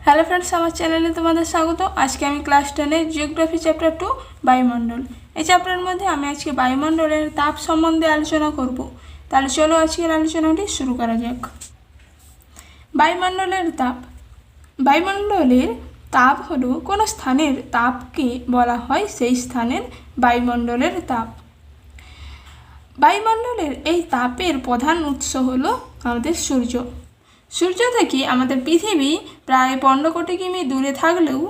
Hello friends, আমার চ্যানেলে তোমাদের স্বাগত। আজকে আমি ক্লাস 10-এর জিওগ্রাফি চ্যাপ্টার 2 বায়ুমণ্ডল। এই চ্যাপ্টারের মধ্যে আমি আজকে বায়ুমণ্ডলের তাপ সম্বন্ধে আলোচনা করব। তাহলে চলো আজকের আলোচনাটি শুরু করা যাক। বায়ুমণ্ডলের তাপ। বায়ুমণ্ডলের তাপ হলো কোনো স্থানের তাপকে বলা হয় সেই স্থানের বায়ুমণ্ডলের তাপ। বায়ুমণ্ডলের এই তাপের প্রধান উৎস হলো আমাদের সূর্য। সূর্য থেকে আমাদের পৃথিবী প্রায় 15 কোটি কিমি দূরে থাকলেও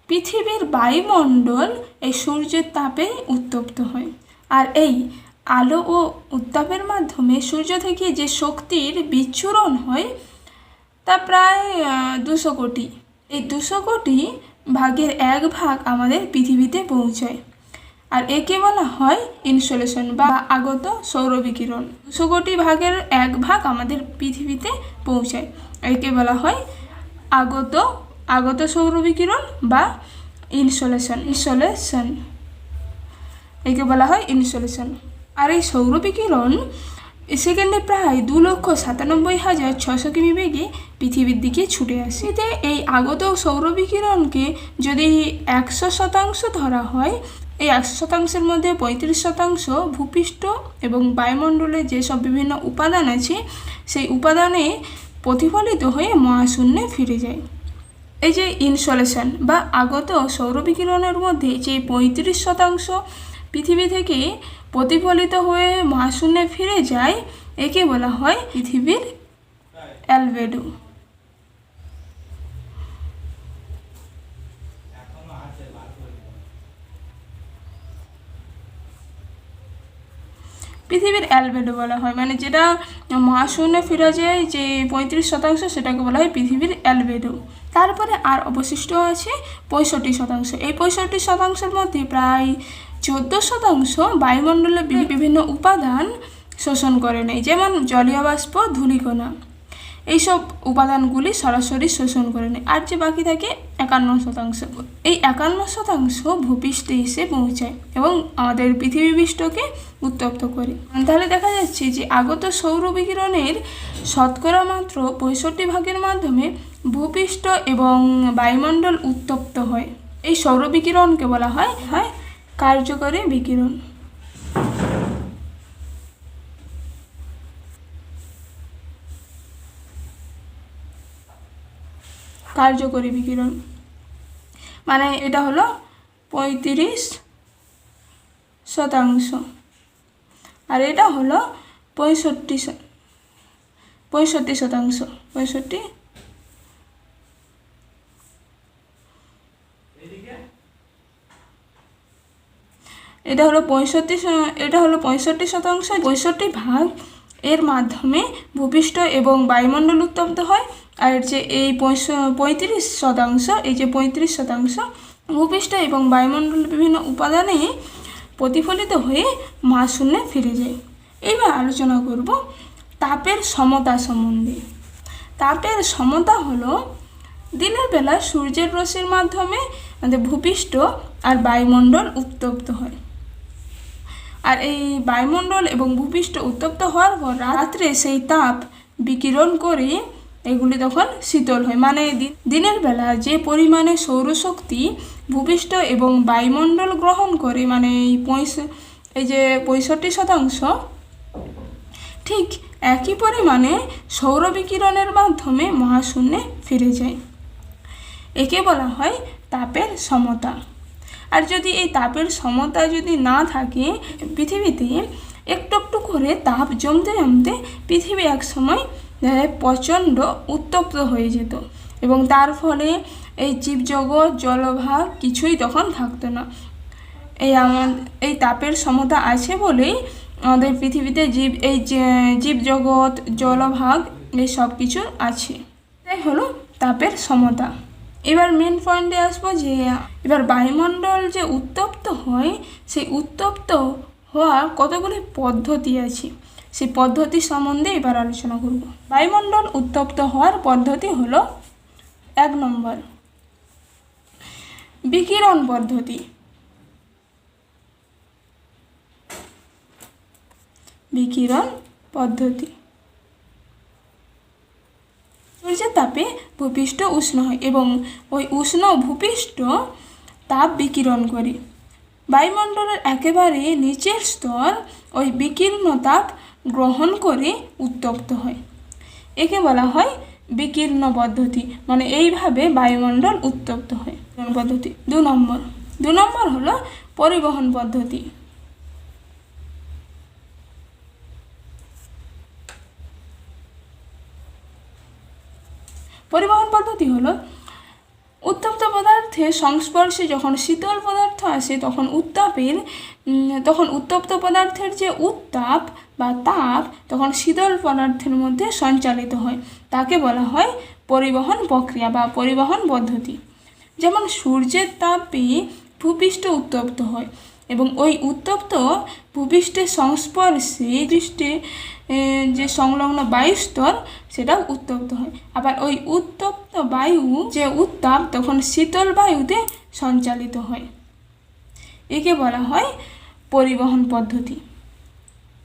পৃথিবীর বায়ুমণ্ডল এই সূর্যের তাপেই উত্তপ্ত হয়। আর এই আলো ও উত্তাপের মাধ্যমে সূর্য থেকে যে শক্তির বিচ্ছুরণ হয় তা প্রায় 200 কোটি। এই 200 কোটি ভাগের 1 ভাগ আমাদের পৃথিবীতে পৌঁছায়। আর একে বলা হয় ইনসোলেশন বা আগত সৌরবিকিরণ। 200 কোটি ভাগের 1 ভাগ আমাদের পৃথিবীতে পৌঁছায়। একে বলা হয় আগত সৌরবিকিরণ বা ইনসোলেশন। একে বলা হয় ইনসোলেশন। আর এই সৌরবিকিরণ সেকেন্ডে প্রায় 2,97,600 কিমি বেগে পৃথিবীর দিকে ছুটে আসে। এতে এই আগত সৌরবিকিরণকে যদি 100% ধরা হয়, এই 100%-এর মধ্যে 35% ভূপৃষ্ঠ এবং বায়ুমণ্ডলে যেসব বিভিন্ন উপাদান আছে সেই উপাদানে প্রতিফলিত হয়ে মহাশূন্যে ফিরে যায়। এই যে ইনসোলেশন বা আগত সৌরবিকিরণের মধ্যে যে 35% পৃথিবী থেকে প্রতিফলিত হয়ে মহাশূন্যে ফিরে যায়, একে বলা হয় পৃথিবীর অ্যালবেডো। পৃথিবীর অ্যালবেডো বলা হয়, মানে যেটা মহাশূন্যে ফিরে যায় যে 35%, সেটাকে বলা হয় পৃথিবীর অ্যালবেডো। তারপরে আর অবশিষ্ট আছে 65%। এই 65%-এর মধ্যে প্রায় 14% বায়ুমণ্ডলে বিভিন্ন উপাদান শোষণ করে নেয়, যেমন জলীয় বাষ্প, ধূলিকণা। এইসব উপাদানগুলি সরাসরি শোষণ করে নেয়। আর যে বাকি থাকে 51%, এই 51% ভূপৃষ্ঠে এসে পৌঁছায় এবং আমাদের পৃথিবী পৃষ্ঠকে উত্তপ্ত করে। তাহলে দেখা যাচ্ছে যে আগত সৌরবিকিরণের শতকরা মাত্র 65 ভাগের মাধ্যমে ভূপৃষ্ঠ এবং বায়ুমণ্ডল উত্তপ্ত হয়। এই সৌরবিকিরণকে বলা হয় কার্যকরী বিকিরণ। কার্যকরী বিকিরণ মানে এটা হলো 35%, আর এটা হলো 65%। এটা হলো 65%। 65 ভাগ এর মাধ্যমে ভূপৃষ্ঠ এবং বায়ুমণ্ডল উত্তপ্ত হয়। আর যে এই 35%, এই যে 35% ভূপৃষ্ঠ এবং বায়ুমণ্ডলের বিভিন্ন উপাদানে প্রতিফলিত হয়ে মহাশূন্যে ফিরে যায়। এইবার আলোচনা করব তাপের সমতা সম্বন্ধে। তাপের সমতা হলো দিনের বেলা সূর্যের রশ্মির মাধ্যমে আমাদের ভূপৃষ্ঠ আর বায়ুমণ্ডল উত্তপ্ত হয়। আর এই বায়ুমণ্ডল এবং ভূপৃষ্ঠ উত্তপ্ত হওয়ার পর রাত্রে সেই তাপ বিকিরণ করে এগুলি তখন শীতল হয়। মানে দিনের বেলা যে পরিমাণে সৌরশক্তি ভূপৃষ্ঠ এবং বায়ুমণ্ডল গ্রহণ করে, মানে এই যে 65%, ঠিক একই পরিমাণে সৌর বিকিরণের মাধ্যমে মহাশূন্যে ফিরে যায়। একে বলা হয় তাপের সমতা। আর যদি এই তাপের সমতা যদি না থাকে, পৃথিবীতে একটু একটু করে তাপ জমতে জমতে পৃথিবী একসময় প্রচণ্ড উত্তপ্ত হয়ে যেত এবং তার ফলে এই জীবজগৎ, জলভাগ কিছুই তখন থাকতো না। এই তাপের সমতা আছে বলেই আমাদের পৃথিবীতে জীবজগৎ, জলভাগ এই সব কিছু আছে। তাই হলো তাপের সমতা। এবার মেন পয়েন্টে আসবো যে এবার বায়ুমণ্ডল যে উত্তপ্ত হয়, সেই উত্তপ্ত হওয়ার কতগুলি পদ্ধতি আছে, সেই পদ্ধতি সম্বন্ধে এবার আলোচনা করব। বায়ুমণ্ডল উত্তপ্ত হওয়ার পদ্ধতি হলো 1 নম্বর বিকিরণ পদ্ধতি। সূর্যের তাপে ভূপৃষ্ঠ উষ্ণ হয় এবং ওই উষ্ণ ভূপৃষ্ঠ তাপ বিকিরণ করে। বায়ুমণ্ডলের একেবারে নিচের স্তর ওই বিকীর্ণ তাপ গ্রহণ করে উত্তপ্ত হয়। একে বলা হয় বিকীর্ণ পদ্ধতি, মানে এইভাবে বায়ুমণ্ডল উত্তপ্ত হয়। পদ্ধতি 2 নম্বর হলো পরিবহন পদ্ধতি। পরিবহন পদ্ধতি হলো উত্তপ্ত পদার্থের সংস্পর্শে যখন শীতল পদার্থ আসে তখন উত্তপ্ত পদার্থের যে উত্তাপ বা তাপ তখন শীতল পদার্থের মধ্যে সঞ্চালিত হয়, তাকে বলা হয় পরিবহন প্রক্রিয়া বা পরিবহন পদ্ধতি। যেমন সূর্যের তাপে ভূপৃষ্ঠ উত্তপ্ত হয় এবং ওই উত্তপ্ত ভূপৃষ্ঠের সংস্পর্শে যে সংলগ্ন বায়ুস্তর সেটাও উত্তপ্ত হয়। আবার ওই উত্তপ্ত বায়ু যে উত্তাপ তখন শীতল বায়ুতে সঞ্চালিত হয়, একে বলা হয় পরিবহন পদ্ধতি।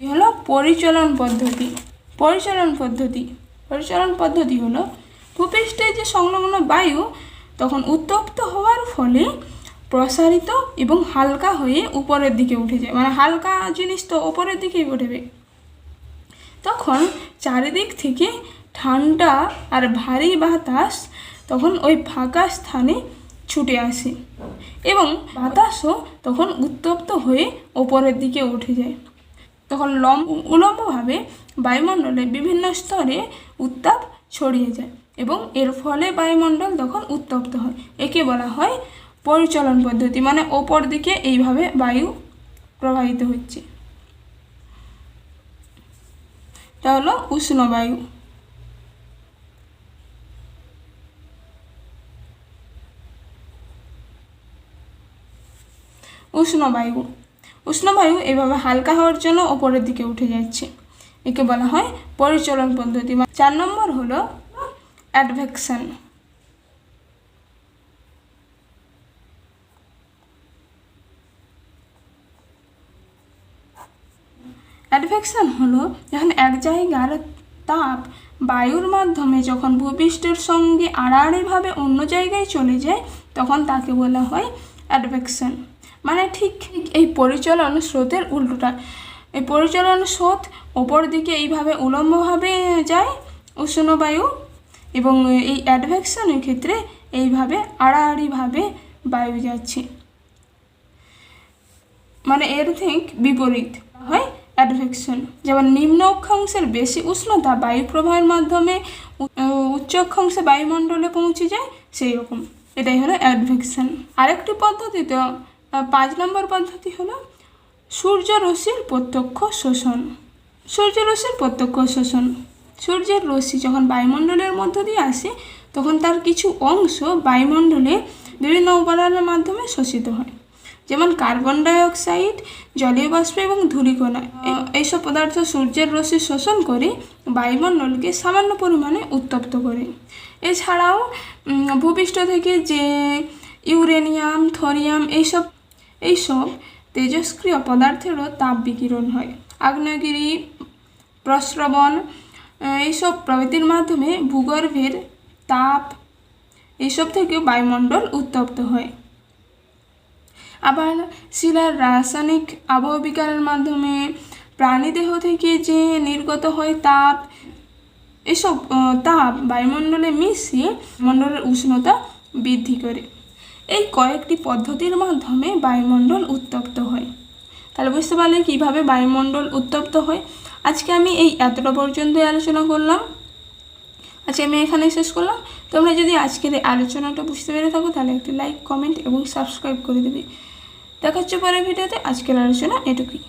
এ হলো পরিচলন পদ্ধতি। পরিচলন পদ্ধতি হলো ভূপৃষ্ঠে যে সংলগ্ন বায়ু তখন উত্তপ্ত হওয়ার ফলে প্রসারিত এবং হালকা হয়ে উপরের দিকে উঠে যায়, মানে হালকা জিনিস তো উপরের দিকেই উঠবে, তখন চারিদিক থেকে ঠান্ডা আর ভারী বাতাস তখন ওই ফাঁকা স্থানে ছুটে আসে এবং বাতাসও তখন উত্তপ্ত হয়ে ওপরের দিকে উঠে যায়। তখন উলম্বভাবে বায়ুমণ্ডলে বিভিন্ন স্তরে উত্তাপ ছড়িয়ে যায় এবং এর ফলে বায়ুমণ্ডল তখন উত্তপ্ত হয়। একে বলা হয় পরিচলন পদ্ধতি, মানে ওপর দিকে এইভাবে বায়ু প্রবাহিত হচ্ছে। তা হলো উষ্ণ বায়ু। উষ্ণ বায়ু এভাবে হালকা হওয়ার জন্য ওপরের দিকে উঠে যাচ্ছে, একে বলা হয় পরিচলন পদ্ধতি। 4 নম্বর হলো অ্যাডভেকশন। অ্যাডভেকশন হলো যখন এক জায়গার তাপ বায়ুর মাধ্যমে যখন ভূপৃষ্ঠের সঙ্গে আড়াআড়িভাবে অন্য জায়গায় চলে যায় তখন তাকে বলা হয় অ্যাডভেকশন। মানে ঠিক এই পরিচলন স্রোতের উল্টোটা। এই পরিচলন স্রোত ওপর দিকে এইভাবে উলম্বভাবে যায় উষ্ণ বায়ু, এবং এই অ্যাডভেকশনের ক্ষেত্রে এইভাবে আড়াআড়িভাবে বায়ু যাচ্ছে, মানে এর ঠিক বিপরীত হয় অ্যাডভেকশন। যেমন নিম্ন অক্ষাংশের বেশি উষ্ণতা বায়ু প্রবাহের মাধ্যমে উচ্চ অক্ষাংশে বায়ুমণ্ডলে পৌঁছে যায়, সেই রকম এটাই হলো অ্যাডভেকশন। আরেকটি পদ্ধতি, তো 5 নম্বর পদ্ধতি হলো সূর্যরশ্মির প্রত্যক্ষ শোষণ। সূর্যের রশ্মি যখন বায়ুমণ্ডলের মধ্য দিয়ে আসে তখন তার কিছু অংশ বায়ুমণ্ডলে বিভিন্ন উপাদানের মাধ্যমে শোষিত হয়, যেমন কার্বন ডাইঅক্সাইড, জলীয় বাষ্প এবং ধূলিকণা। এইসব পদার্থ সূর্যের রশ্মি শোষণ করে বায়ুমণ্ডলকে সামান্য পরিমাণে উত্তপ্ত করে। এছাড়াও ভূপৃষ্ঠ থেকে যে ইউরেনিয়াম, থোরিয়াম এইসব তেজস্ক্রিয় পদার্থেরও তাপ বিকিরণ হয়। আগ্নেয়গিরি, প্রস্রবণ এইসব প্রভৃতির মাধ্যমে ভূগর্ভের তাপ এইসব থেকেও বায়ুমণ্ডল উত্তপ্ত হয়। আবার শিলার রাসায়নিক আবহবিকারের মাধ্যমে প্রাণীদেহ থেকে যে নির্গত হয় তাপ, এসব তাপ বায়ুমণ্ডলে মিশিয়ে মণ্ডলের উষ্ণতা বৃদ্ধি করে। এই কয়েকটি পদ্ধতির মাধ্যমে বায়ুমণ্ডল উত্তপ্ত হয়। তাহলে বুঝতে পারলে কীভাবে বায়ুমণ্ডল উত্তপ্ত হয়। আজকে আমি এতটা পর্যন্তই আলোচনা করলাম। আজকে আমি এখানে শেষ করলাম। তোমরা যদি আজকের এই আলোচনাটা বুঝতে পেরে থাকো তাহলে একটি লাইক, কমেন্ট এবং সাবস্ক্রাইব করে দেবে। দেখা হচ্ছে পরের ভিডিওতে। আজকের আলোচনা এটুকুই।